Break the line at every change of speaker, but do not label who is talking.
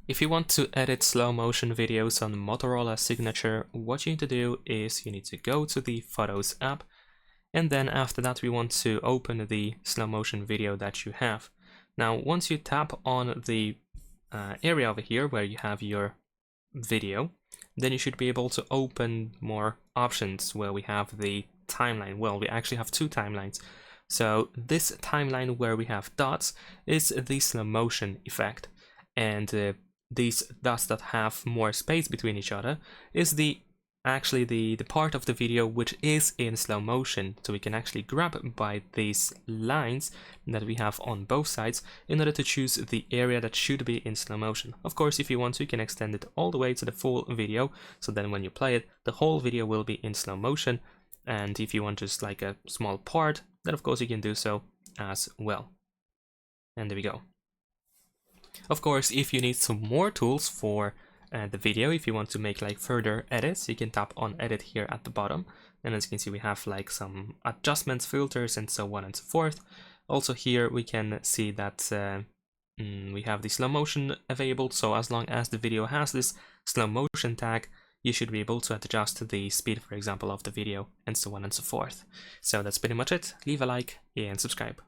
If you want to edit slow motion videos on Motorola Signature, what you need to do is you need to go to the Photos app, and then after that we want to open the slow motion video that you have. Now once you tap on the area over here where you have your video, then you should be able to open more options where we have the timeline. Well, we actually have two timelines. So this timeline where we have dots is the slow motion effect, and these dots that have more space between each other is the part of the video which is in slow motion. So we can actually grab by these lines that we have on both sides in order to choose the area that should be in slow motion. Of course, if you want to, you can extend it all the way to the full video, so then when you play it, the whole video will be in slow motion. And if you want just like a small part, then of course you can do so as well. And there we go. Of course, if you need some more tools for the video, if you want to make like further edits, you can tap on edit here at the bottom, and as you can see we have like some adjustments, filters, and so on and so forth. Also here we can see that we have the slow motion available, so as long as the video has this slow motion tag, you should be able to adjust the speed, for example, of the video, and so on and so forth. So that's pretty much it. Leave a like and subscribe.